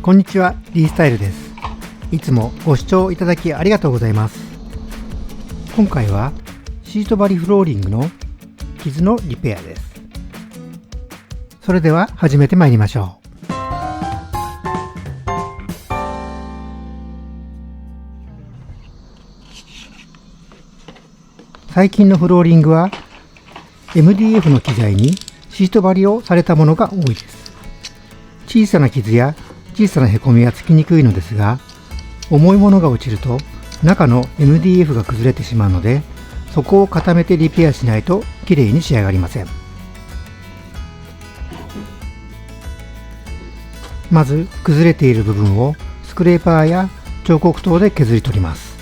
こんにちは、リースタイルです。いつもご視聴いただきありがとうございます。今回はシート張りフローリングの傷のリペアです。それでは始めてまいりましょう。最近のフローリングは MDF の機材にシート張りをされたものが多いです。小さな傷や小さなへこみはつきにくいのですが、重いものが落ちると中の MDF が崩れてしまうので、そこを固めてリペアしないときれいに仕上がりません。まず崩れている部分をスクレーパーや彫刻刀で削り取ります。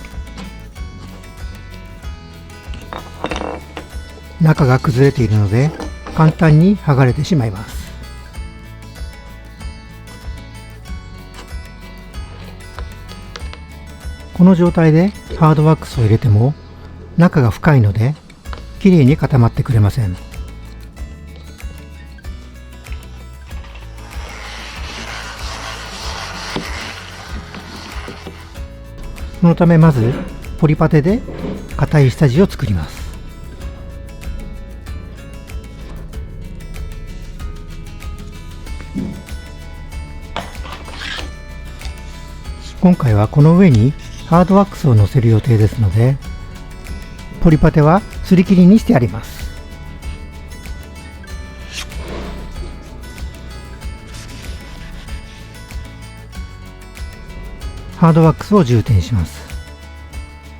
中が崩れているので簡単に剥がれてしまいます。この状態でハードワックスを入れても中が深いのできれいに固まってくれません。そのためまずポリパテで硬い下地を作ります。今回はこの上にハードワックスを乗せる予定ですので、ポリパテはすり切りにしてあります。ハードワックスを充填します。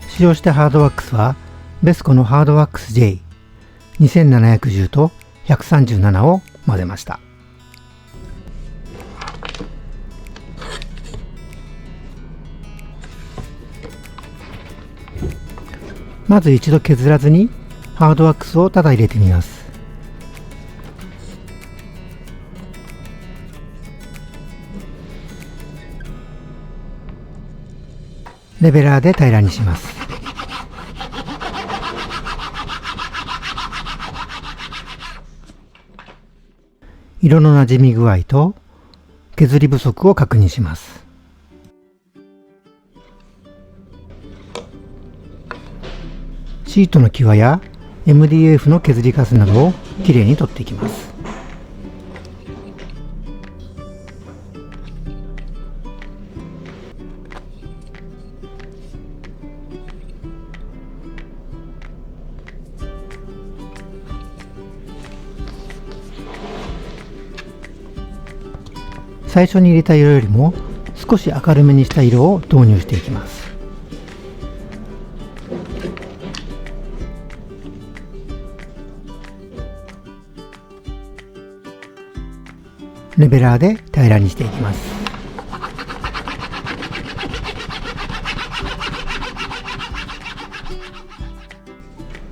使用したハードワックスはベスコのハードワックス J2710 と137を混ぜました。まず一度削らずにハードワックスをただ入れてみます。レベラーで平らにします。色のなじみ具合と削り不足を確認します。シートの際や MDF の削りカスなどをきれいに取っていきます。最初に入れた色よりも少し明るめにした色を導入していきます。レベラーで平らにしていきます。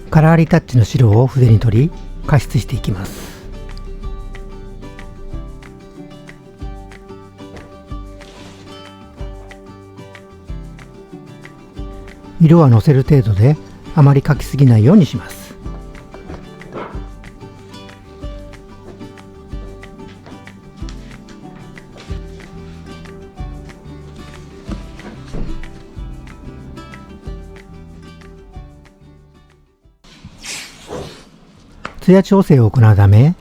カラーリタッチの白を筆に取り加湿していきます。色はのせる程度であまり描きすぎないようにします。艶調整を行うため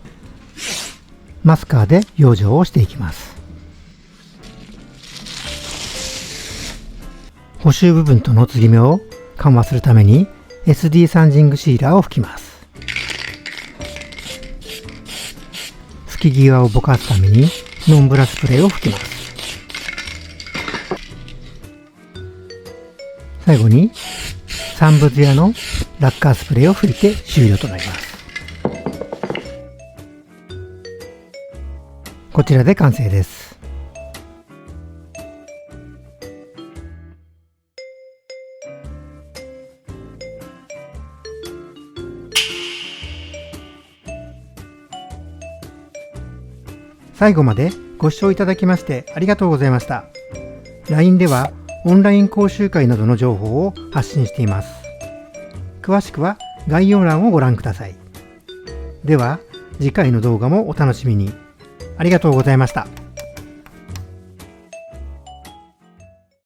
マスカーで養生をしていきます。補修部分との継ぎ目を緩和するために SD サンジングシーラーを吹きます。吹き際をぼかすためにノンブラスプレーを吹きます。最後に三部艶のラッカースプレーを吹いて終了となります。こちらで完成です。最後までご視聴いただきましてありがとうございました。LINE ではオンライン講習会などの情報を発信しています。詳しくは概要欄をご覧ください。では次回の動画もお楽しみに。ありがとうございました。